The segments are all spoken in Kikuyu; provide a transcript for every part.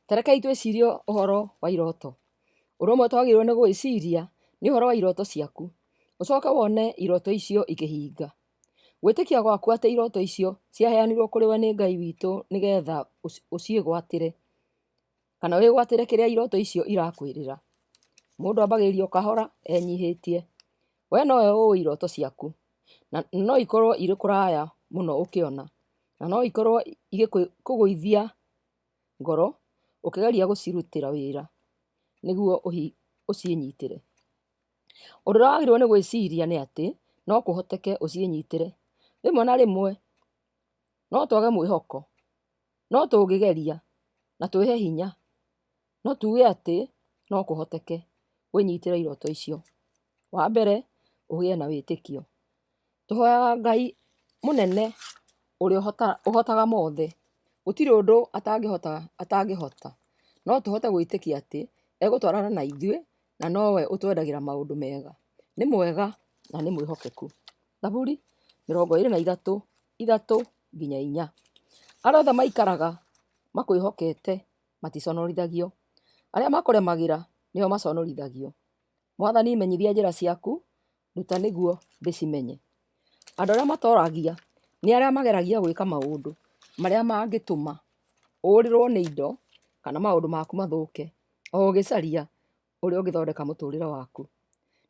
Tarekei twĩcirie ũhoro wa iroto. Ũndũ ũmwe twagĩrĩirwo nĩ gwĩciria nĩ ũhoro wa iroto ciaku. Ũcoke wone iroto icio ikĩhinga. Gwĩtĩkia gwaku atĩ iroto icio ciaheanirwo kũrĩ we nĩ Ngai witũ nĩgetha ũciĩgwatĩre, kana wĩgwatĩre kĩrĩa iroto icio irakwĩrĩra. Mũndũ ambagĩrĩria kahora enyihĩtie. We nowe ũĩ iroto ciaku, na no ikorwo irĩ kũraya mũno ũkĩona, na no ikorwo igĩkũgũithia ngoro ũkĩgeria gũcirutĩra wĩra nĩguo ũciĩnyitĩre. Ũndũ ũrĩa wagĩrĩirwo nĩ gwĩciria nĩ atĩ no kũhoteke ũciĩnyitĩre. Rĩmwe na rĩmwe no twage mwĩhoko, no tũngĩgeria na twĩhe hinya no tuge atĩ no kũhoteke wĩnyitĩre iroto icio. Wa mbere, ũgĩe na wĩtĩkio. Tũhoyaga Ngai mũnene ũrĩa ũhotaga mothe. Gũtirĩ ũndũ atangĩhota. No tũhote gwĩtĩkia atĩ egũtwarana na ithuĩ na nowe ũtwendagĩra maũndũ mega. Nĩ mwega na nĩ mwĩhokeku. Zaburi 23:3-4. Arĩa othe maikaraga makwĩhokete maticonorithagio. Arĩa makũremagĩra nĩo maconorithagio. Mwathani, menyithia njĩra ciaku, nduta nĩguo ndĩcimenye. Andũ arĩa matoragia nĩ arĩa mageragia gwĩka maũndũ marĩa mangĩtũma ũrĩrwo nĩ indo kana maũndũ maku mathũke, o ũgĩcaria ũrĩa ũngĩthondeka mũtũrĩre waku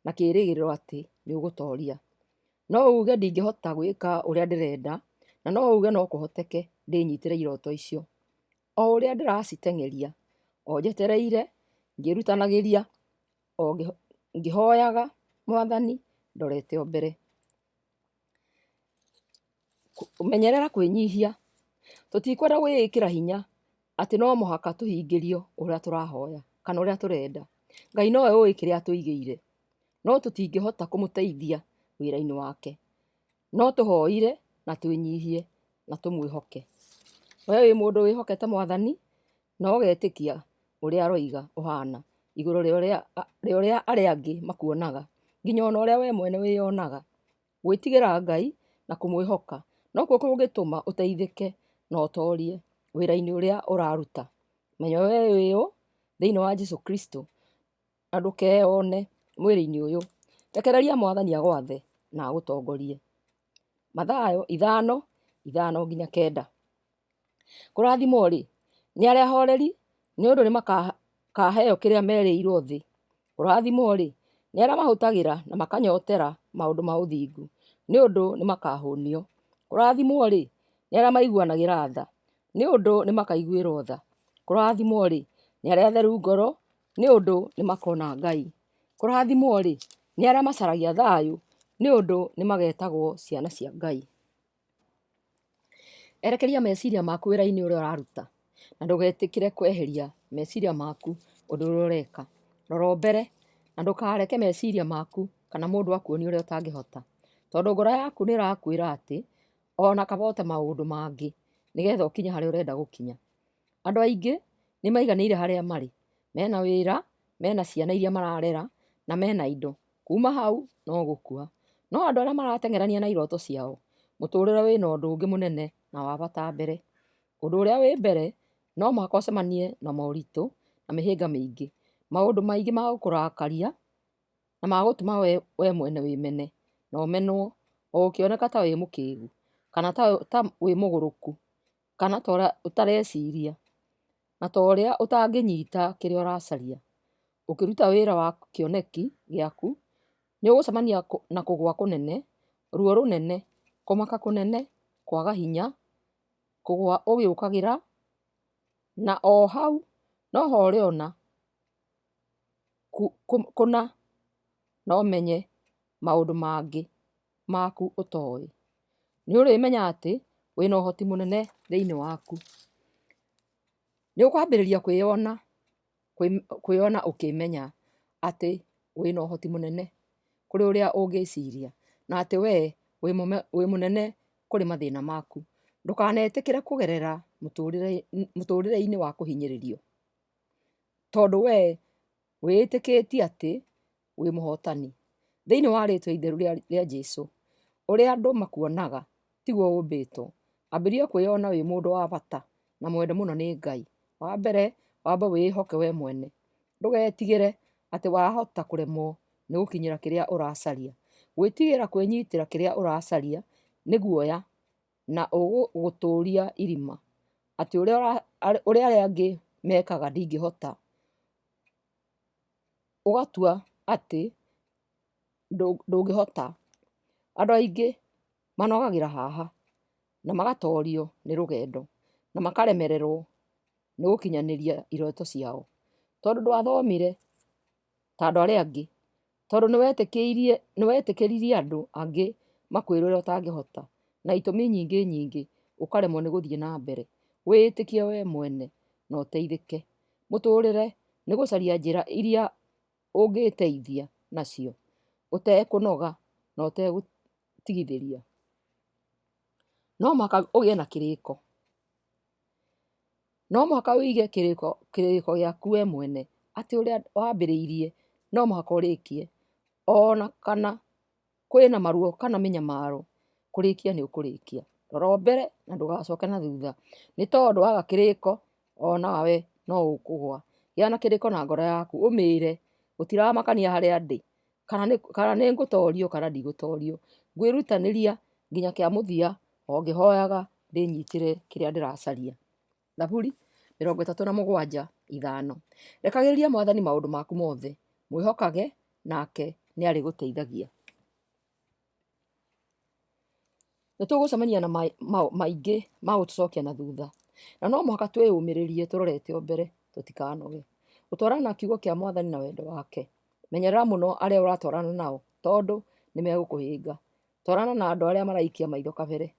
na kĩĩrĩgĩrĩro atĩ nĩ ũgũtoria. No uge ndingĩhota gwĩka ũrĩa ndĩrenda, na no uge no kũhoteke ndĩnyitĩre iroto icio. O ũrĩa ndĩraciteng'eria, o njetereire, ngĩrutanagĩria, o ngĩhoyaga Mwathani ndorete o mbere. Menyerera kwĩnyihia. Tũtikwenda gwĩĩkĩra hinya atĩ no mũhaka tũhingĩrio ũrĩa tũrahoya kana ũrĩa tũrenda. Ngai nowe ũĩ kĩrĩa atũigĩire, no tũtingĩhota kũmũteithia wĩra-inĩ wake. No tũhoire na twĩnyihie na tũmwĩhoke. We wĩ mũndũ wĩhokete Mwathani na ũgetĩkia ũrĩa aroiga ũhana igũrũ rĩa ũrĩa arĩa angĩ makuonaga, nginya ona ũrĩa we mwene wĩyonaga. Gwĩtigĩra Ngai na kũmwĩhoka nokuo kũngĩtũma ũteithĩke na ũtorie wĩra-inĩ ũrĩa ũraruta. Menya we wĩ ũ thĩinĩ wa Jesũ Kristo, na ndũkeyone mwĩrĩ-inĩ ũyũ. Rekereria Mwathani agwathe na agũtongorie. Mathayo 5:5-9. Kũrathimwo-rĩ nĩ arĩa ahoreri, nĩ ũndũ nĩ makaheo kĩrĩa merĩirwo thĩ. Kũrathimwo-rĩ nĩ arĩa mahũtagĩra na makanyotera maũndũ ma ũthingu, nĩ ũndũ nĩ makahũnio. Kũrathimwo-rĩ nĩ arĩa maiguanagĩra tha, nĩ ũndũ nĩ makaiguĩrwo tha. Kũrathimwo-rĩ nĩ arĩa atheru ngoro, nĩ ũndũ nĩ makona Ngai. Kũrathimwo-rĩ nĩ arĩa macaragia thayũ, nĩ ũndũ nĩ magetagwo ciana cia Ngai. Erekeria meciria maku wĩra-inĩ ũrĩa ũraruta, na ndũgetĩkĩre kweheria meciria maku ũndũ ũrĩa ũreka. Rora mbere na ndũkareke meciria maku kana mũndũ akuonie ũrĩa ũtangĩhota, tondũ ngoro yaku nĩ ĩrakwĩra atĩ ona kaba ũte maũndũ mangĩ nĩgetha ũkinye harĩa ũrenda gũkinya. Andũ aingĩ nĩ maiganĩire harĩa marĩ, mena wĩra, mena ciana iria mararera na mena indo. Kuma hau no gũkua. No andũ arĩa marateng'erania na iroto ciao, mũtũrĩre wĩna ũndũ ũngĩ mũnene na wa bata mbere. Ũndũ ũrĩa wĩ mbere no mũhaka ũcemanie na moritũ na mĩhĩnga mĩingĩ, maũndũ maingĩ ma gũkũrakaria na magũtũma we mwene wĩmene na ũmenwo, o ũkĩoneka ta wĩ mũkĩĩgu kana ta wĩ mũgũrũku kana ta ũrĩa ũtareciria na ta ũrĩa ũtangĩnyita kĩrĩa ũracaria. Ũkĩruta wĩra wa kĩoneki gĩaku nĩ ũgũcemania na kũgũa kũnene, ruo rũnene, kũmaka kũnene, kwaga hinya, kũgũa ũgĩũkagĩra, na o hau no ho ũrĩona kũna na ũmenye maũndũ mangĩ maku ũtoĩ. Nĩ ũrĩmenya atĩ wĩna ũhoti mũnene thĩinĩ waku. Nĩ ũkwambĩrĩria kwĩyona ũkĩmenya atĩ wĩna ũhoti mũnene kũrĩ ũrĩa ũngĩciria, na atĩ we wĩ mũnene kũrĩ mathĩna maku. Ndũkanetĩkĩre kũgerera mũtũrĩre-inĩ wa kũhinyĩrĩrio, tondũ we wĩĩtĩkĩtie atĩ wĩ mũhotani thĩinĩ wa rĩtwa itheru rĩa Jesũ. Ũrĩa andũ makuonaga tiguo ũmbĩtwo. Ambĩrĩria kwĩyona wĩ mũndũ wa bata na mwende mũno nĩ Ngai. Wa mbere wambe wĩhoke we mwene, ndũgetigĩre atĩ wahota kũremwo nĩ gũkinyĩra kĩrĩa ũracaria. Gwĩtigĩra kwĩnyitĩra kĩrĩa ũracaria nĩ guoya na ũgũgũtũria irima, atĩ ũrĩa arĩa angĩ mekaga ndingĩhota, ũgatua atĩ ndũngĩhota. Andũ aingĩ manogagĩra haha na magatorio nĩ rũgendo na makaremererwo nĩ gũkinyanĩria iroto ciao, tondũ ndwathomire ta andũ arĩa angĩ, tondũ nĩwetĩkĩririe andũ angĩ makwĩre ũrĩa ũtangĩhota, na itũmi nyingĩ nyingĩ ũkaremwo nĩ gũthiĩ na mbere. Wĩĩtĩkie we mwene na ũteithĩke. Mũtũrĩre nĩ gũcaria njĩra iria ũngĩteithia nacio ũtekũnoga na ũtegũtigithĩria. No mũhaka ũgĩe na kĩrĩko, no mũhaka ũige kĩrĩko gĩaku we mwene atĩ ũrĩa wambĩrĩirie no mũhaka ũrĩkie, ona kana kwĩna maruo kana mĩnyamaro, kũrĩkia nĩ ũkũrĩkia. Rora o mbere na ndũgacoke na thutha, nĩ tondũ waga kĩrĩko onawe no ũkũgũa. Gĩa na kĩrĩko na ngoro yaku, ũmĩĩre gũtiramakania harĩa ndĩ, kana nĩ ngũtorio kana ndigũtorio. Ngwĩrutanĩria nginya kĩa mũthia, o ngĩhoyaga ndĩnyitĩre kĩrĩa ndĩracaria. Thaburi 37:5. Rekagĩrĩria Mwathani maũndũ maku mothe, mwĩhokage nake nĩ arĩgũteithagia. Nĩtũgũcemania na maingĩ ma gũtũcokia na thutha, na no mũhaka twĩyũmĩrĩrie tũrorete o mbere tũtikanoge. Gũtwarana na kiugo kĩa Mwathani na wendo wake. Menyerera mũno arĩa ũratwarana nao, tondũ nĩmegũkũhĩnga. Twarana na andũ arĩa maraikia maitho kabere,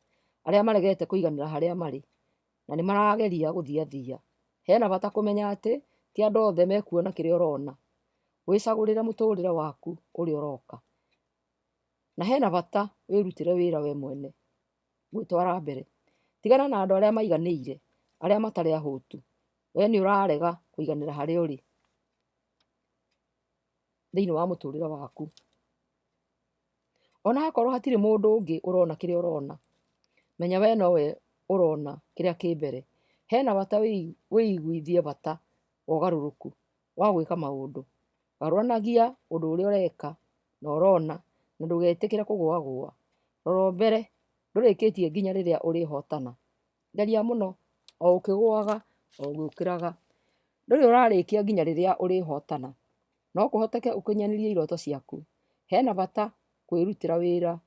arĩa maregete kũiganĩra harĩa marĩ na nĩmarageria gũthiathia. Hena bata kũmenya atĩ ti andũ othe mekuona kĩrĩa ũrona. Wĩcagũrĩre mũtũrĩre waku ũrĩa ũroka, na hena bata wĩrutĩre wĩra we mwene gwĩtwara mbere. Tigana na andũ arĩa maiganĩire, arĩa matarĩ ahũtu. We nĩ ũrarega kũiganĩra harĩa ũrĩ thĩinĩ wa mũtũrĩre waku. Ona hakorwo hatirĩ mũndũ ũngĩ ũrona kĩrĩa ũrona, menya we nowe ũrona kĩrĩa kĩ mbere. Hena bata wĩiguithie bata wa ũgarũrũku wa gwĩka maũndũ. Garũranagia ũndũ ũrĩa ũreka na ũrona, na ndũgetĩkĩre kũgũagũa. Rora o mbere ndũrĩkĩtie nginya rĩrĩa ũrĩhotana. Geria mũno o ũkĩgũaga o ũgĩũkĩraga. Ndũrĩ ũrarĩkia nginya rĩrĩa ũrĩhotana. No kũhoteke ũkinyanĩrie iroto ciaku. Hena bata kwĩrutĩra wĩra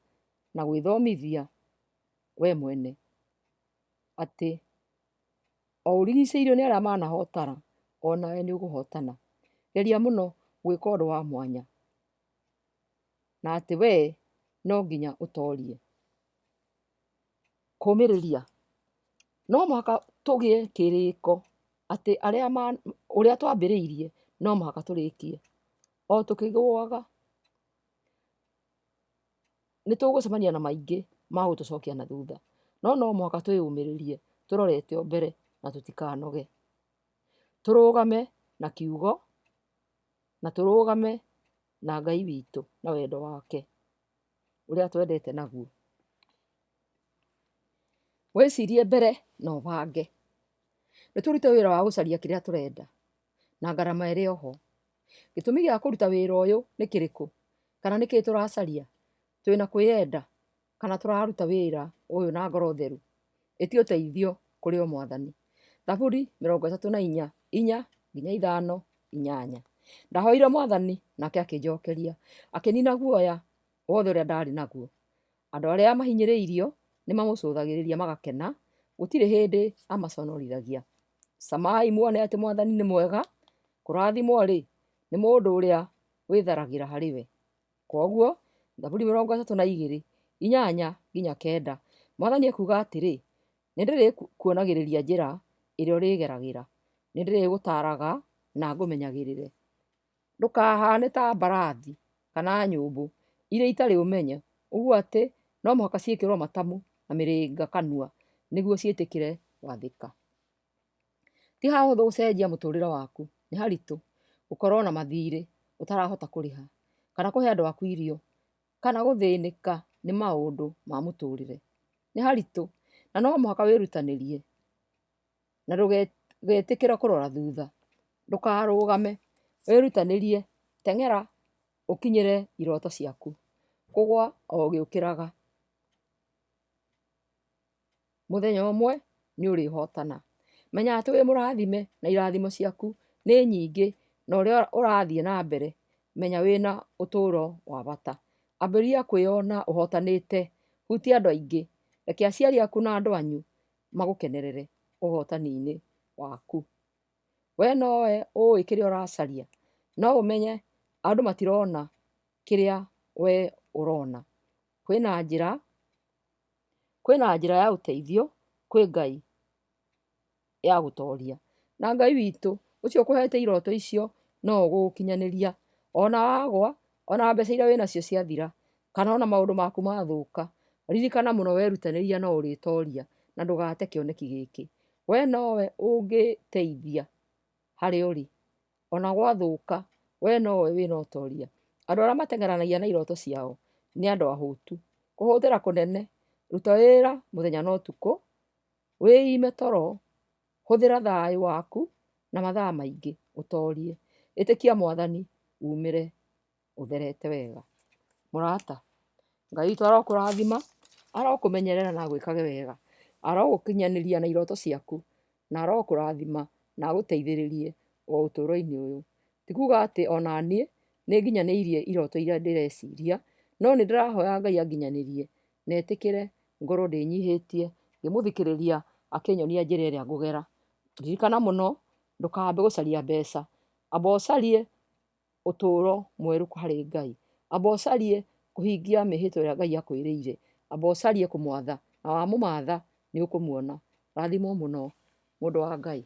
na gwĩthomithia we mwene atĩ o ũrigicĩirio nĩ arĩa manahotana, onawe nĩ ũgũhotana. Geria mũno gwĩka ũndũ wa mwanya, na atĩ we no nginya ũtorie. Kũũmĩrĩria. No mũhaka tũgĩe kĩrĩko atĩ ũrĩa twambĩrĩirie no mũhaka tũrĩkie. O tũkĩgũaga nĩtũgũcemania na maingĩ ma gũtũcokia na thutha, no mũhaka twĩyũmĩrĩrie tũrorete o mbere na tũtikanoge. Tũrũgame na kiugo na tũrũgame na Ngai witũ na wendo wake ũrĩa twendete naguo. Wĩcirie mbere na ũbange. Nĩtũrute wĩra wa gũcaria kĩrĩa tũrenda na ngarama ĩrĩ oho. Gĩtũmi gĩa kũruta wĩra ũyũ nĩ kĩrĩkũ? Kana nĩkĩĩ tũracaria? Twĩna kwĩyenda kana tũraruta wĩra ũyũ na ngoro theru? Ĩtia ũteithio kũrĩ o Mwathani. Thaburi 34:4-5. Ndahoire Mwathani nake akĩnjokeria, akĩnina guoya wothe ũrĩa ndarĩ naguo. Andũ arĩa mahinyĩrĩirio nĩmamũcũthagĩrĩria magakena, gũtirĩ hĩndĩ amaconorithagia. Camai muone atĩ Mwathani nĩ mwega, kũrathimwo-rĩ nĩ mũndũ ũrĩa wĩtharagĩra harĩ we. Koguo Thaburi 32:8-9. Mwathani ekuga atĩrĩ, nĩndĩrĩkuonagĩrĩria njĩra ĩrĩa ũrĩgeragĩra, nĩndĩrĩgũtaraga na ngũmenyagĩrĩre. Ndũkahane ta mbarathi kana nyũmbũ iria itarĩ ũmenyo, ũguo atĩ no mũhaka ciĩkĩrwo matamu na mĩrĩnga kanua nĩguo ciĩtĩkĩre gwathĩka. Ti hahũthũ gũcenjia mũtũrĩre waku, nĩ haritũ gũkorwo na mathirĩ ũtarahota kũrĩha, kana kũhe andũ aku irio, kana gũthĩnĩka nĩ maũndũ ma mũtũrĩre. Nĩ haritũ na no mũhaka wĩrutanĩrie na ndũgetĩkĩre kũrora thutha. Ndũkarũgame, wĩrutanĩrie, teng'era ũkinyĩre iroto ciaku. Kũgwa o ũgĩũkĩraga. Mũthenya ũmwe nĩ ũrĩhotana. Menya atĩ wĩ mũrathime na irathimo ciaku nĩ nyingĩ, na ũrĩa ũrathiĩ na mbere, menya wĩna ũtũũro wa bata. Ambĩrĩria kwĩona ũhotanĩte, hutia andũ aingĩ, reke aciari aku na andũ anyu magũkenerere ũhotani-inĩ waku. We nowe ũĩ kĩrĩa ũracaria, no ũmenye andũ matirona kĩrĩa we ũrona. Kwĩna njĩra ya ũteithio kwĩ Ngai ya gũtoria, na Ngai witũ ũcio ũkũhete iroto icio no ũgũgũkinyanĩria. Ona wagwa, ona mbeca iria wĩnacio ciathira, kana ona maũndũ maku mathũka, ririkana mũno werutanĩria no ũrĩtoria, na ndũgate kĩoneki gĩkĩ. We nowe ũngĩteithia harĩa ũrĩ, ona gwathũka, we nowe wĩna ũtoria. Andũ arĩa mateng'eranagia na iroto ciao nĩ andũ ahũtu. Kũhũthĩra kũnene, ruta wĩra mũthenya na ũtukũ, wĩime toro, hũthĩra thayũ waku na mathaa maingĩ ũtorie. Ĩtĩkia Mwathani umĩre ũtherete wega. Mũrata, Ngai witũ arokũrathima, arokũmenyerera na agwĩkage wega, arogũkinyanĩria na iroto ciaku, na arokũrathima na agũteithĩrĩrie o ũtũũro-inĩ ũyũ. Ti kuga atĩ ona niĩ nĩ nginyanĩirie iroto iria ndĩreciria, no nĩ ndĩrahoya Ngai anginyanĩrie, na etĩkĩre ngorwo ndĩnyihĩtie ngĩmũthikĩrĩria akĩnyonia njĩra ĩrĩa ngũgera. Ririkana mũno, ndũkambe gũcaria mbeca, amba ũcarie ũtũũro mwerũ harĩ Ngai, amba ũcarie kũhingia mĩĩhĩtwa ĩrĩa Ngai akwĩrĩire, amba ũcarie kũmwatha, na wamũmatha nĩ ũkũmuona. Rathimwo mũno mũndũ wa Ngai.